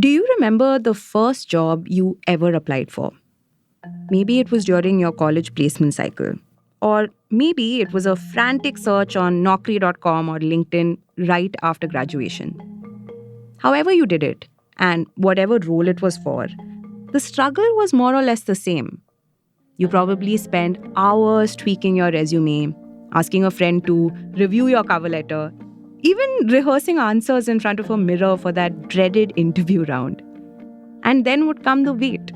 Do you remember the first job you ever applied for? Maybe it was during your college placement cycle. Or maybe it was a frantic search on Naukri.com or LinkedIn right after graduation. However, you did it, and whatever role it was for, the struggle was more or less the same. You probably spent hours tweaking your resume, asking a friend to review your cover letter, even rehearsing answers in front of a mirror for that dreaded interview round. And then would come the wait.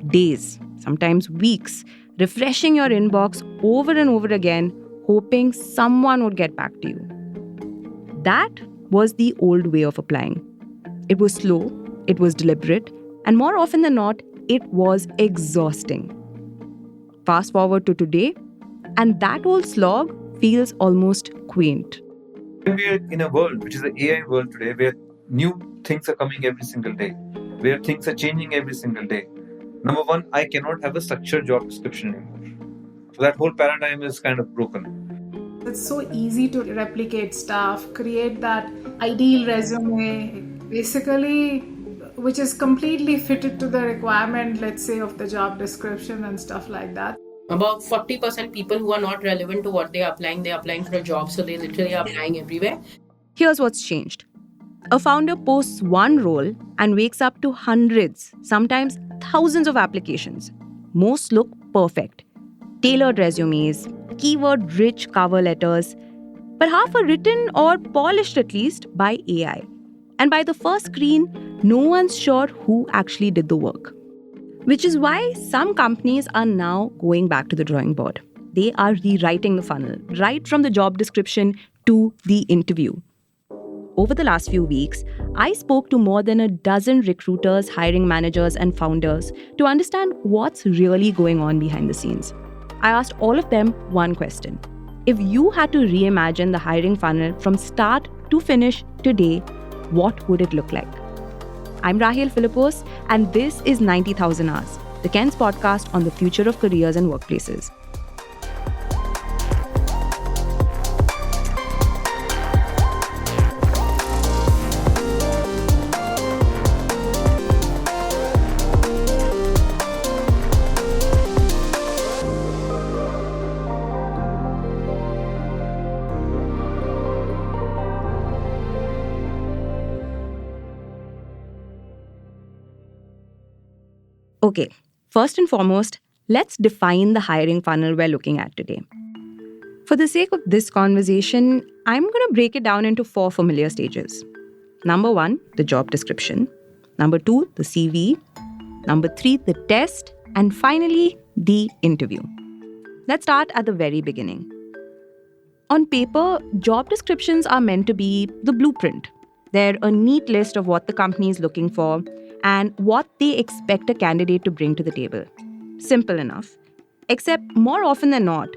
Days, sometimes weeks, refreshing your inbox over and over again, hoping someone would get back to you. That was the old way of applying. It was slow, it was deliberate, and more often than not, it was exhausting. Fast forward to today, and that old slog feels almost quaint. We are in a world which is the AI world today, where new things are coming every single day, where things are changing every single day. Number one, I cannot have a structured job description anymore. So that whole paradigm is kind of broken. It's so easy to replicate stuff, create that ideal resume, basically, which is completely fitted to the requirement, let's say, of the job description and stuff like that. About 40% people who are not relevant to what they're applying for a job, so they literally are applying everywhere. Here's what's changed. A founder posts one role and wakes up to hundreds, sometimes thousands of applications. Most look perfect. Tailored resumes, keyword-rich cover letters, but half are written or polished at least by AI. And by the first screen, no one's sure who actually did the work. Which is why some companies are now going back to the drawing board. They are rewriting the funnel, right from the job description to the interview. Over the last few weeks, I spoke to more than a dozen recruiters, hiring managers, and founders to understand what's really going on behind the scenes. I asked all of them one question. If you had to reimagine the hiring funnel from start to finish today, what would it look like? I'm Rahel Philippos, and this is 90,000 Hours, the Ken's podcast on the future of careers and workplaces. Okay, first and foremost, let's define the hiring funnel we're looking at today. For the sake of this conversation, I'm going to break it down into 4 familiar stages. Number 1, the job description. Number 2, the CV. Number 3, the test. And finally, the interview. Let's start at the very beginning. On paper, job descriptions are meant to be the blueprint. They're a neat list of what the company is looking for and what they expect a candidate to bring to the table. Simple enough. Except more often than not,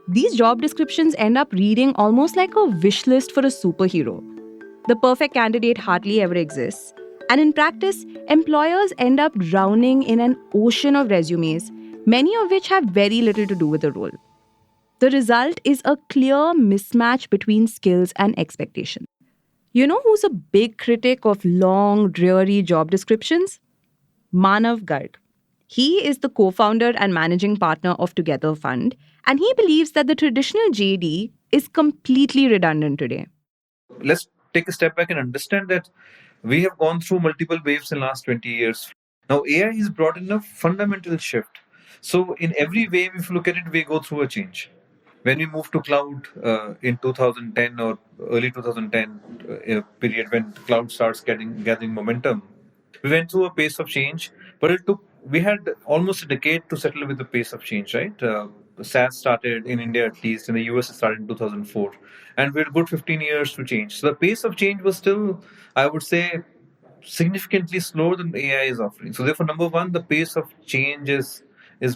these job descriptions end up reading almost like a wish list for a superhero. The perfect candidate hardly ever exists, and in practice, employers end up drowning in an ocean of resumes, many of which have very little to do with the role. The result is a clear mismatch between skills and expectations. You know who's a big critic of long, dreary job descriptions? Manav Garg. He is the co-founder and managing partner of Together Fund, and he believes that the traditional JD is completely redundant today. Let's take a step back and understand that we have gone through multiple waves in the last 20 years. Now, AI has brought in a fundamental shift. So, in every wave, if you look at it, we go through a change. When we moved to cloud in 2010 or early 2010 period, when cloud starts gathering momentum, we went through a pace of change, but we had almost a decade to settle with the pace of change, right? SaaS started in India, at least in the US it started in 2004, and we had a good 15 years to change. So the pace of change was still, I would say, significantly slower than AI is offering. So therefore, number one, the pace of change is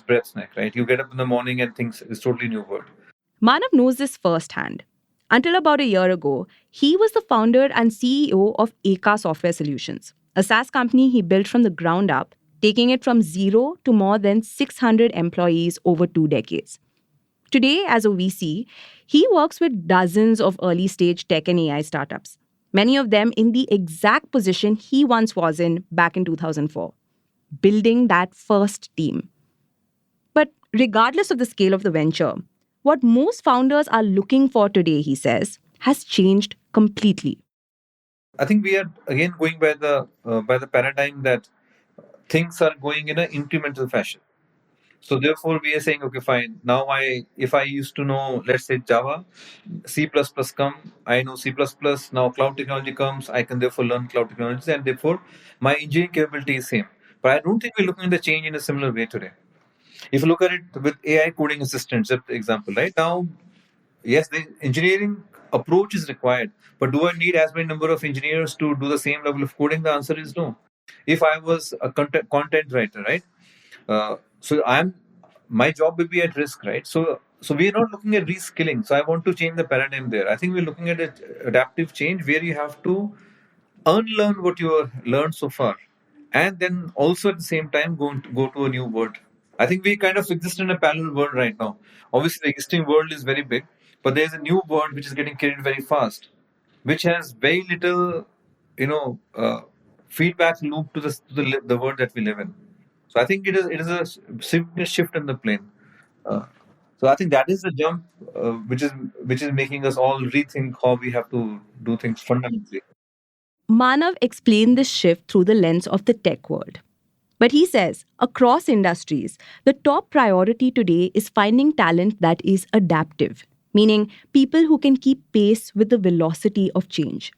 breathtaking, right? You get up in the morning and things is totally new world. Manav knows this firsthand. Until about a year ago, he was the founder and CEO of Eka Software Solutions, a SaaS company he built from the ground up, taking it from zero to more than 600 employees over 2 decades. Today, as a VC, he works with dozens of early-stage tech and AI startups. many of them in the exact position he once was in back in 2004, building that first team. But regardless of the scale of the venture, what most founders are looking for today, he says, has changed completely. I think we are again going by the paradigm that things are going in an incremental fashion. So therefore, we are saying, okay, fine. Now, if I used to know, let's say Java, C++ come, I know C++. Now cloud technology comes, I can therefore learn cloud technologies, and therefore my engineering capability is same. But I don't think we're looking at the change in a similar way today. If you look at it with AI coding assistants, for example, right now, yes, the engineering approach is required, but do I need as many number of engineers to do the same level of coding? The answer is no. If I was a content writer, right? So I'm my job will be at risk, right? So we're not looking at reskilling. So I want to change the paradigm there. I think we're looking at an adaptive change where you have to unlearn what you have learned so far, and then also at the same time go to a new world. I think we kind of exist in a parallel world right now. Obviously, the existing world is very big, but there's a new world which is getting created very fast, which has very little, you know, feedback loop to the world that we live in. So I think it is a significant shift in the plane. Uh, so I think that is the jump, which is making us all rethink how we have to do things fundamentally. Manav explained this shift through the lens of the tech world. But he says, across industries, the top priority today is finding talent that is adaptive, meaning people who can keep pace with the velocity of change.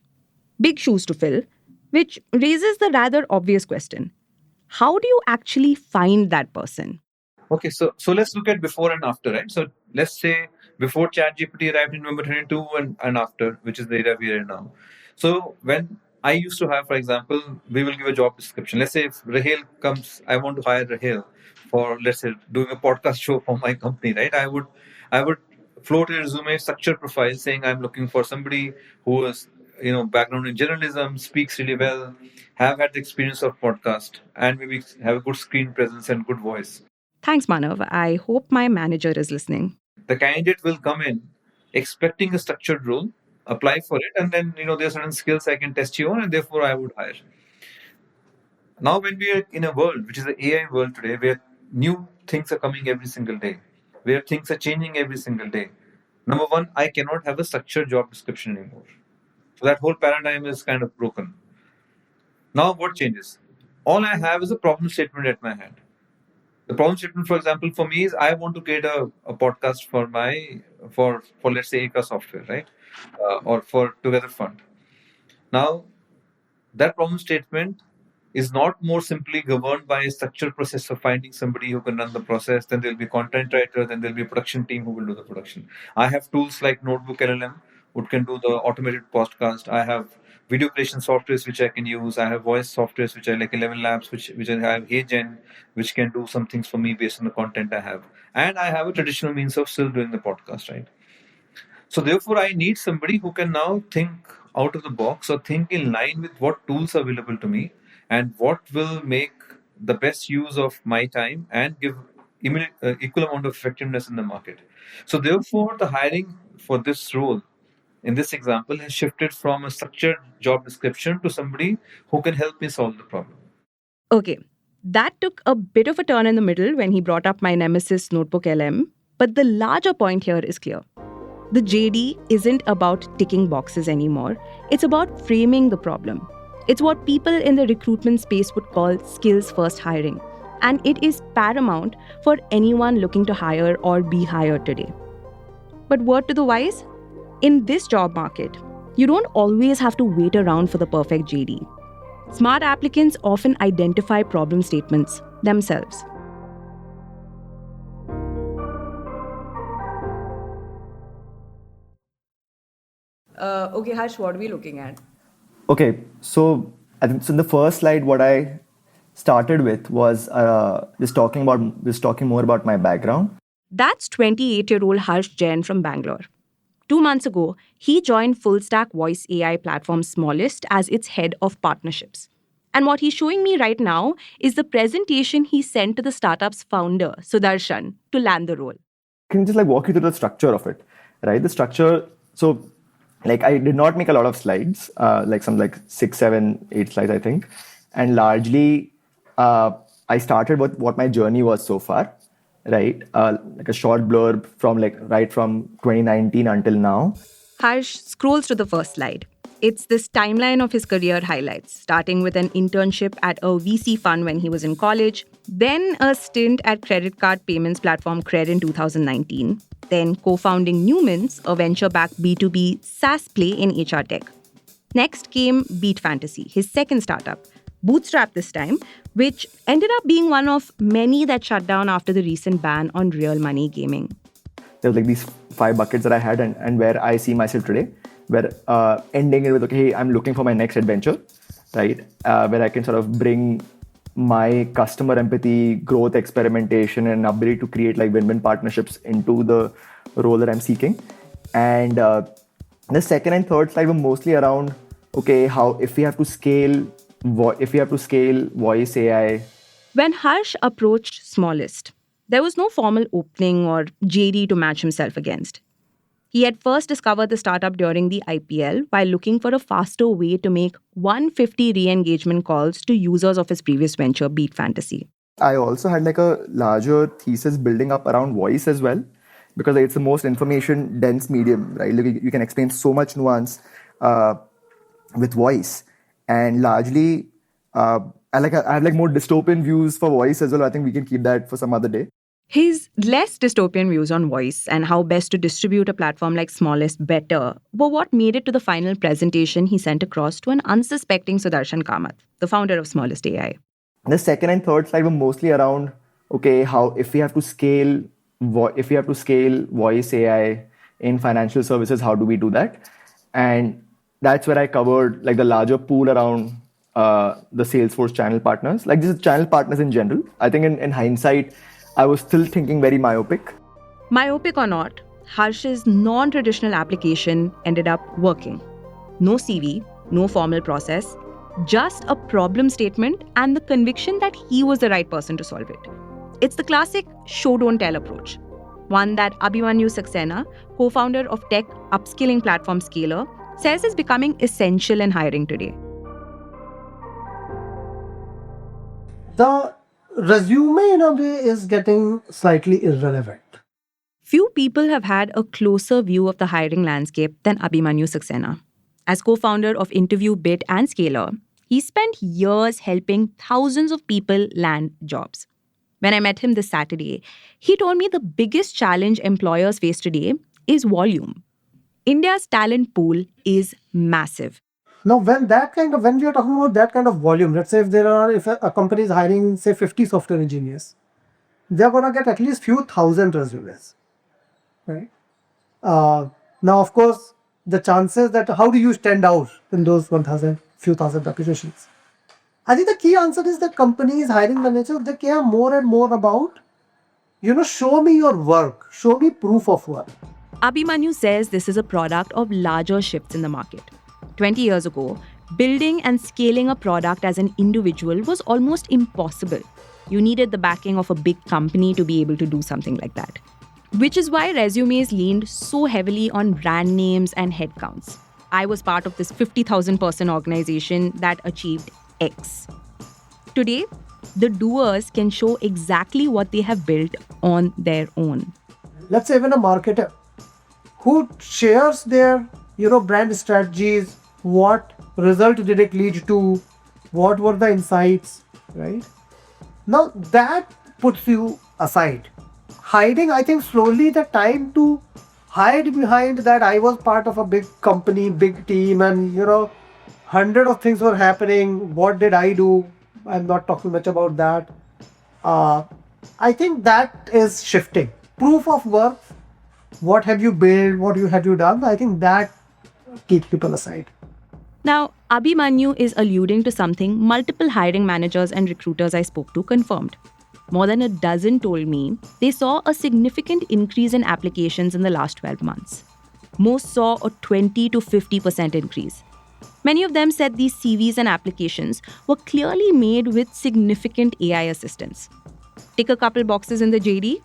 Big shoes to fill, which raises the rather obvious question: how do you actually find that person? Okay, so let's look at before and after, right? So let's say before ChatGPT arrived in November 22 and after, which is the era we are in now. So when I used to have, for example, we will give a job description. Let's say if Rahel comes, I want to hire Rahel for, let's say, doing a podcast show for my company, right? I would float a resume structure profile saying I'm looking for somebody who is, background in journalism, speaks really well, have had the experience of podcast, and maybe have a good screen presence and good voice. Thanks, Manav. I hope my manager is listening. The candidate will come in expecting a structured role, apply for it, and then there are certain skills I can test you on, and therefore I would hire. Now, when we are in a world which is the AI world today, where new things are coming every single day, where things are changing every single day. Number one, I cannot have a structured job description anymore. So that whole paradigm is kind of broken. Now, what changes? All I have is a problem statement at my hand. The problem statement, for example, for me is I want to create a podcast for let's say Eka software, right? Or for Together Fund. Now, that problem statement is not more simply governed by a structured process of finding somebody who can run the process. Then there'll be content writer, then there'll be a production team who will do the production. I have tools like Notebook LLM, which can do the automated podcast. I have video creation softwares which I can use. I have voice softwares which are like 11 Labs, which I have HeyGen, which can do some things for me based on the content I have. And I have a traditional means of still doing the podcast, right? So therefore, I need somebody who can now think out of the box or think in line with what tools are available to me and what will make the best use of my time and give equal amount of effectiveness in the market. So therefore, the hiring for this role in this example has shifted from a structured job description to somebody who can help me solve the problem. Okay, that took a bit of a turn in the middle when he brought up my nemesis Notebook LM, but the larger point here is clear. The JD isn't about ticking boxes anymore. It's about framing the problem. It's what people in the recruitment space would call skills first hiring. And it is paramount for anyone looking to hire or be hired today. But word to the wise, in this job market, you don't always have to wait around for the perfect JD. Smart applicants often identify problem statements themselves. Okay, Harsh, what are we looking at? Okay, so I think so. In the first slide, what I started with was just talking more about my background. That's 28-year-old Harsh Jain from Bangalore. 2 months ago, he joined full stack voice AI platform Smallest as its head of partnerships. And what he's showing me right now is the presentation he sent to the startup's founder, Sudarshan, to land the role. Can you just walk you through the structure of it, right? The structure. So like I did not make a lot of slides, like some like 6, 7, 8 slides, I think. And largely, I started with what my journey was so far, right? Like a short blurb from right from 2019 until now. Harsh scrolls to the first slide. It's this timeline of his career highlights, starting with an internship at a VC fund when he was in college, then a stint at credit card payments platform Cred in 2019, then co-founding Newman's, a venture-backed B2B SaaS play in HR tech. Next came Beat Fantasy, his second startup, bootstrapped this time, which ended up being one of many that shut down after the recent ban on real money gaming. There was like these 5 buckets that I had, and where I see myself today, where ending it with, okay, hey, I'm looking for my next adventure, right? Where I can sort of bring my customer empathy, growth, experimentation, and ability to create like win-win partnerships into the role that I'm seeking. And the second and third slide were mostly around, okay, how if we have to scale voice AI. When Harsh approached Smallest, there was no formal opening or JD to match himself against. He had first discovered the startup during the IPL while looking for a faster way to make 150 re-engagement calls to users of his previous venture, Beat Fantasy. I also had like a larger thesis building up around voice as well, because it's the most information dense medium, right? Like you can explain so much nuance with voice, and largely I have like more dystopian views for voice as well. I think we can keep that for some other day. His less dystopian views on voice and how best to distribute a platform like Smallest better were what made it to the final presentation he sent across to an unsuspecting Sudarshan Kamath, the founder of Smallest AI. The second and third slide were mostly around, okay, how if we have to scale voice AI in financial services, how do we do that? And that's where I covered like the larger pool around the Salesforce channel partners, like just channel partners in general. I think in hindsight, I was still thinking very myopic. Myopic or not, Harsh's non-traditional application ended up working. No CV, no formal process, just a problem statement and the conviction that he was the right person to solve it. It's the classic show don't tell approach, one that Abhimanyu Saxena, co-founder of tech upskilling platform Scaler, says is becoming essential in hiring today. The resume in a way is getting slightly irrelevant. Few people have had a closer view of the hiring landscape than Abhimanyu Saxena. As co-founder of InterviewBit and Scaler, he spent years helping thousands of people land jobs. When I met him this Saturday, he told me the biggest challenge employers face today is volume. India's talent pool is massive. Now, when we are talking about that kind of volume, let's say if a company is hiring, say 50 software engineers, they're going to get at least few thousand resumes, right? Now, of course, the chances that how do you stand out in those few thousand applications? I think the key answer is that companies, hiring managers, they care more and more about, show me your work, show me proof of work. Abhimanyu says this is a product of larger shifts in the market. 20 years ago, building and scaling a product as an individual was almost impossible. You needed the backing of a big company to be able to do something like that. Which is why resumes leaned so heavily on brand names and headcounts. I was part of this 50,000 person organization that achieved X. Today, the doers can show exactly what they have built on their own. Let's say even a marketer who shares their brand strategies, what result did it lead to, what were the insights, right? Now that puts you aside. Hiding, I think slowly the time to hide behind that I was part of a big company, big team, and hundred of things were happening. What did I do? I'm not talking much about that. I think that is shifting. Proof of work, what have you built, what have you done? I think that keeps people aside. Now, Abhimanyu is alluding to something multiple hiring managers and recruiters I spoke to confirmed. More than a dozen told me they saw a significant increase in applications in the last 12 months. Most saw a 20 to 50% increase. Many of them said these CVs and applications were clearly made with significant AI assistance. Tick a couple boxes in the JD?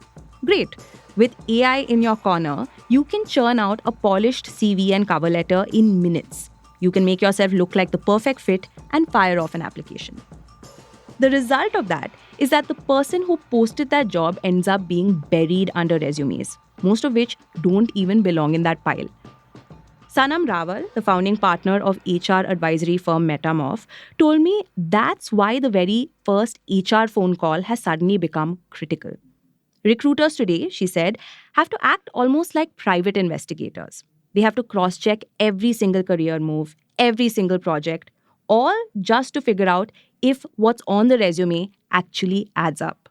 Great. With AI in your corner, you can churn out a polished CV and cover letter in minutes. You can make yourself look like the perfect fit and fire off an application. The result of that is that the person who posted that job ends up being buried under resumes, most of which don't even belong in that pile. Sanam Rawal, the founding partner of HR advisory firm Metamorph, told me that's why the very first HR phone call has suddenly become critical. Recruiters today, she said, have to act almost like private investigators. They have to cross check every single career move, every single project, all just to figure out if what's on the resume actually adds up.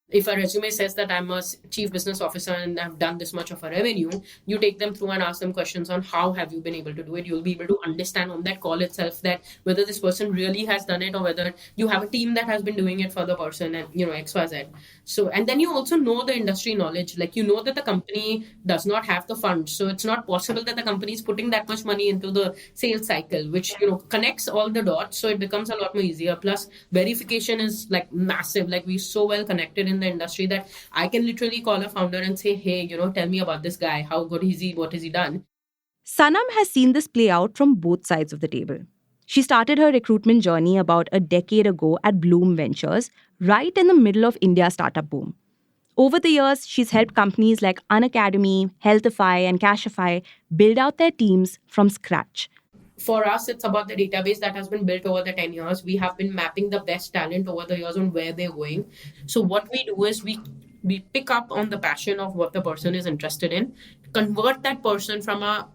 If a resume says that I'm a chief business officer and I've done this much of a revenue, you take them through and ask them questions on how have you been able to do it. You'll be able to understand on that call itself that whether this person really has done it or whether you have a team that has been doing it for the person and XYZ. So, and then you also know the industry knowledge, like you know that the company does not have the funds. So it's not possible that the company is putting that much money into the sales cycle, which connects all the dots. So it becomes a lot more easier. Plus verification is like massive. Like we're so well connected in the industry that I can literally call a founder and say, hey, tell me about this guy. How good is he? What has he done? Sanam has seen this play out from both sides of the table. She started her recruitment journey about a decade ago at Bloom Ventures, right in the middle of India's startup boom. Over the years, she's helped companies like Unacademy, Healthify, and Cashify build out their teams from scratch. For us, it's about the database that has been built over the 10 years. We have been mapping the best talent over the years on where they're going. So what we do is we pick up on the passion of what the person is interested in, convert that person from a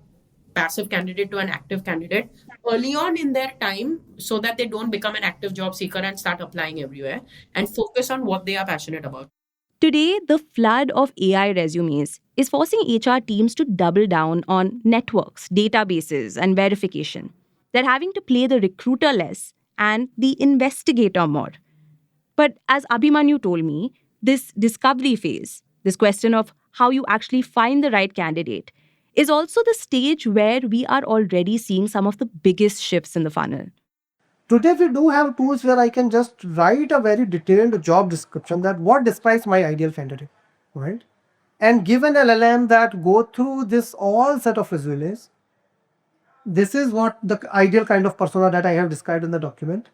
passive candidate to an active candidate early on in their time so that they don't become an active job seeker and start applying everywhere, and focus on what they are passionate about. Today, the flood of AI resumes is forcing HR teams to double down on networks, databases, and verification. They're having to play the recruiter less and the investigator more. But as Abhimanyu told me, this discovery phase, this question of how you actually find the right candidate, is also the stage where we are already seeing some of the biggest shifts in the funnel. Today we do have tools where I can just write a very detailed job description that what describes my ideal candidate, right? And give an LLM that go through this all set of resumes. This is what the ideal kind of persona that I have described in the document,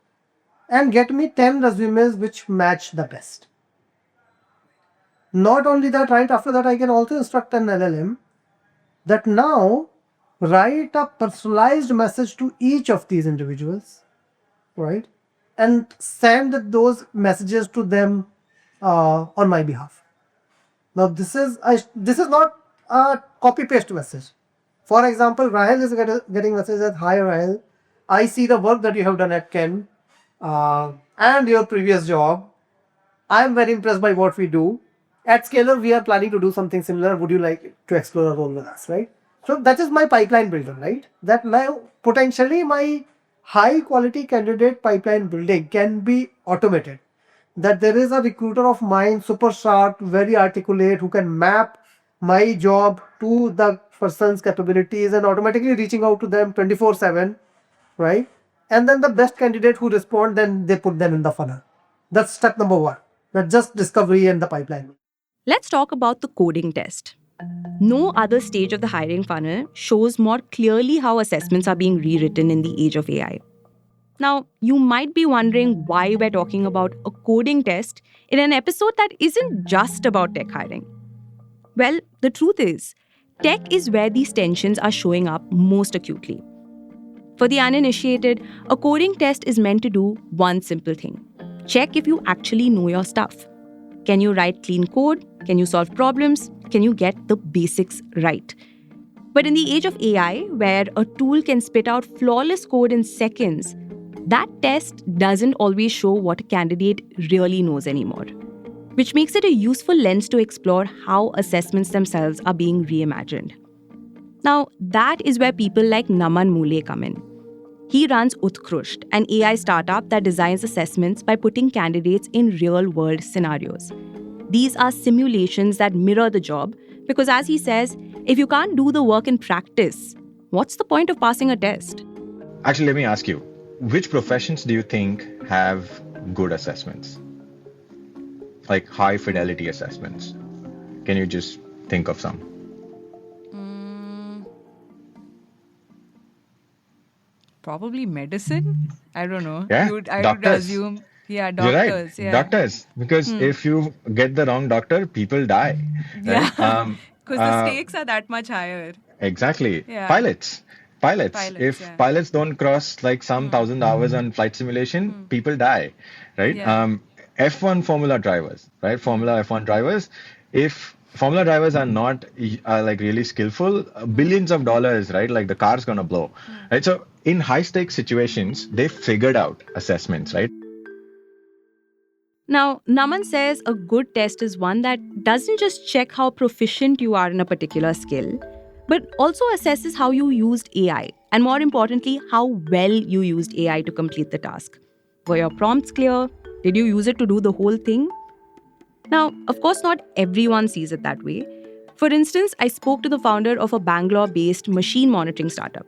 and get me 10 resumes which match the best. Not only that, right after that I can also instruct an LLM that now write a personalized message to each of these individuals, right, and send those messages to them on my behalf. Now this is not a copy paste message. For example, Rahel is getting message that, hi Rahel, I see the work that you have done at Ken and your previous job. I am very impressed by what we do. At Scalar, we are planning to do something similar. Would you like to explore a role with us, right? So that is my pipeline builder, right? That now potentially my high quality candidate pipeline building can be automated. That there is a recruiter of mine, super sharp, very articulate, who can map my job to the person's capabilities and automatically reaching out to them 24/7, right? And then the best candidate who respond, then they put them in the funnel. That's step number one. That's just discovery and the pipeline. Let's talk about the coding test. No other stage of the hiring funnel shows more clearly how assessments are being rewritten in the age of AI. Now, you might be wondering why we're talking about a coding test in an episode that isn't just about tech hiring. Well, the truth is, tech is where these tensions are showing up most acutely. For the uninitiated, a coding test is meant to do one simple thing: check if you actually know your stuff. Can you write clean code? Can you solve problems? Can you get the basics right? But in the age of AI, where a tool can spit out flawless code in seconds, that test doesn't always show what a candidate really knows anymore, which makes it a useful lens to explore how assessments themselves are being reimagined. Now, that is where people like Naman Moole come in. He runs Utkrusht, an AI startup that designs assessments by putting candidates in real-world scenarios. These are simulations that mirror the job because, as he says, if you can't do the work in practice, what's the point of passing a test? Actually, let me ask you, which professions do you think have good assessments? Like high fidelity assessments? Can you just think of some. Probably medicine. I don't know. Yeah, I would doctors. assume. Yeah, You're right. doctors. Yeah. Doctors. Because if you get the wrong doctor, people die. Right? Yeah. Because the stakes are that much higher. Exactly. Yeah. Pilots. Pilots, If yeah. pilots don't cross like some 1,000 hours on flight simulation, people die. Right? Yeah. F1 Formula drivers, right? Formula F1 drivers. If Formula drivers are not like really skillful, billions of dollars, right? Like the car's gonna blow. Right? So in high stakes situations, they figured out assessments, right? Now, Naman says a good test is one that doesn't just check how proficient you are in a particular skill, but also assesses how you used AI, and more importantly, how well you used AI to complete the task. Were your prompts clear? Did you use it to do the whole thing? Now, of course, not everyone sees it that way. For instance, I spoke to the founder of a Bangalore based machine monitoring startup.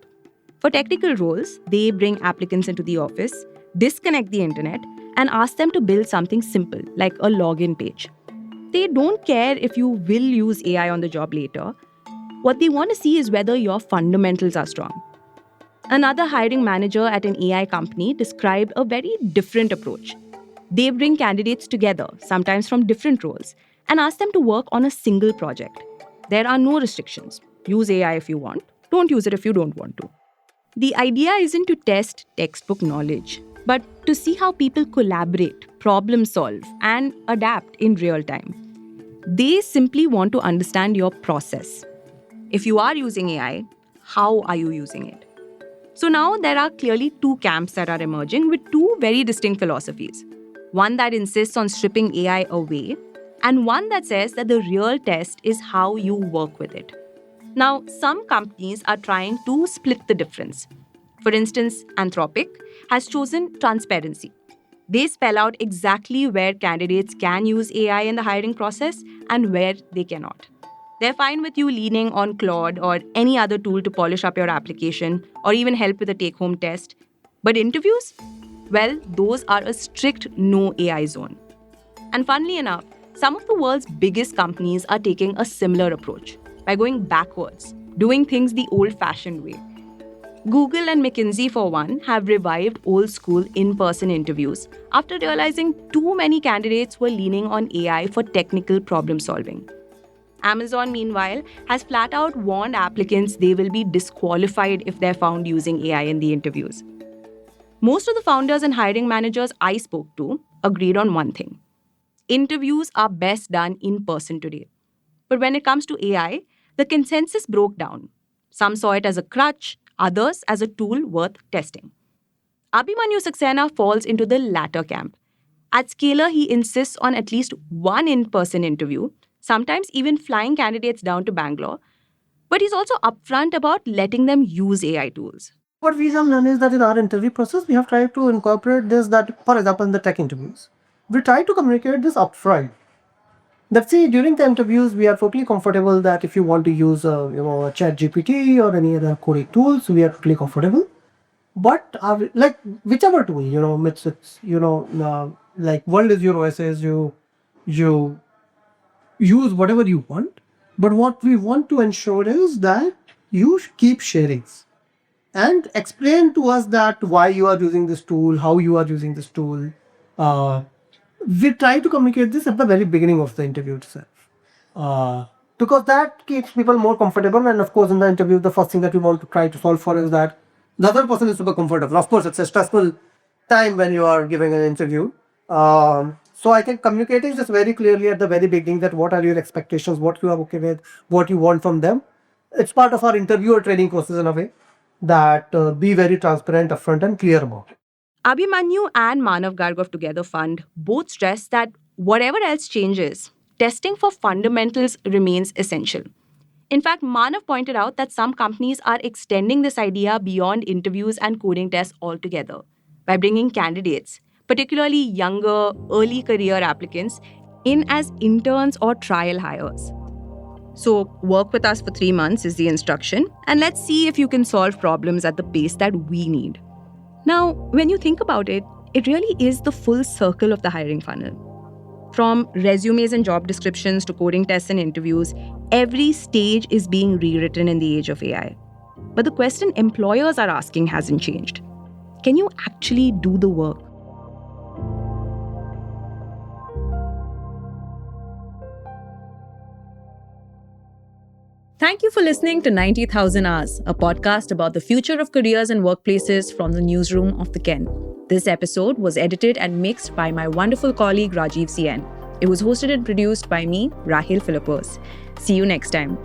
For technical roles, they bring applicants into the office, disconnect the internet, and ask them to build something simple like a login page. They don't care if you will use AI on the job later. What they want to see is whether your fundamentals are strong. Another hiring manager at an AI company described a very different approach. They bring candidates together, sometimes from different roles, and ask them to work on a single project. There are no restrictions. Use AI if you want, don't use it if you don't want to. The idea isn't to test textbook knowledge, but to see how people collaborate, problem solve, and adapt in real time. They simply want to understand your process. If you are using AI, how are you using it? So now there are clearly two camps that are emerging with two very distinct philosophies. One that insists on stripping AI away, and one that says that the real test is how you work with it. Now, some companies are trying to split the difference. For instance, Anthropic has chosen transparency. They spell out exactly where candidates can use AI in the hiring process and where they cannot. They're fine with you leaning on Claude or any other tool to polish up your application or even help with a take-home test. But interviews? Well, those are a strict no AI zone. And funnily enough, some of the world's biggest companies are taking a similar approach by going backwards, doing things the old-fashioned way. Google and McKinsey, for one, have revived old-school in-person interviews after realizing too many candidates were leaning on AI for technical problem-solving. Amazon, meanwhile, has flat out warned applicants they will be disqualified if they're found using AI in the interviews. Most of the founders and hiring managers I spoke to agreed on one thing. Interviews are best done in person today. But when it comes to AI, the consensus broke down. Some saw it as a crutch, others as a tool worth testing. Abhimanyu Saxena falls into the latter camp. At Scalar, he insists on at least one in-person interview, sometimes even flying candidates down to Bangalore. But he's also upfront about letting them use AI tools. What we have done is that in our interview process, we have tried to incorporate this, that, for example, in the tech interviews, we try to communicate this upfront. That see, during the interviews, we are totally comfortable that if you want to use a chat GPT or any other coding tools, we are totally comfortable. But like whichever tool, it's like world is your OSS, you use whatever you want. But what we want to ensure is that you keep sharing and explain to us that why you are using this tool, how you are using this tool. We try to communicate this at the very beginning of the interview itself. Because that keeps people more comfortable, and of course in the interview the first thing that we want to try to solve for is that the other person is super comfortable. Of course it's a stressful time when you are giving an interview. So I think communicating just very clearly at the very beginning that what are your expectations, what you are okay with, what you want from them. It's part of our interviewer training process in a way that be very transparent, upfront and clear about it. Abhimanyu and Manav Garg Together Fund both stress that whatever else changes, testing for fundamentals remains essential. In fact, Manav pointed out that some companies are extending this idea beyond interviews and coding tests altogether by bringing candidates, particularly younger, early career applicants, in as interns or trial hires. So, work with us for 3 months is the instruction, and let's see if you can solve problems at the pace that we need. Now, when you think about it, it really is the full circle of the hiring funnel. From resumes and job descriptions to coding tests and interviews, every stage is being rewritten in the age of AI. But the question employers are asking hasn't changed. Can you actually do the work? Thank you for listening to 90,000 Hours, a podcast about the future of careers and workplaces from the newsroom of the Ken. This episode was edited and mixed by my wonderful colleague Rajiv CN. It was hosted and produced by me, Rahil Philippos. See you next time.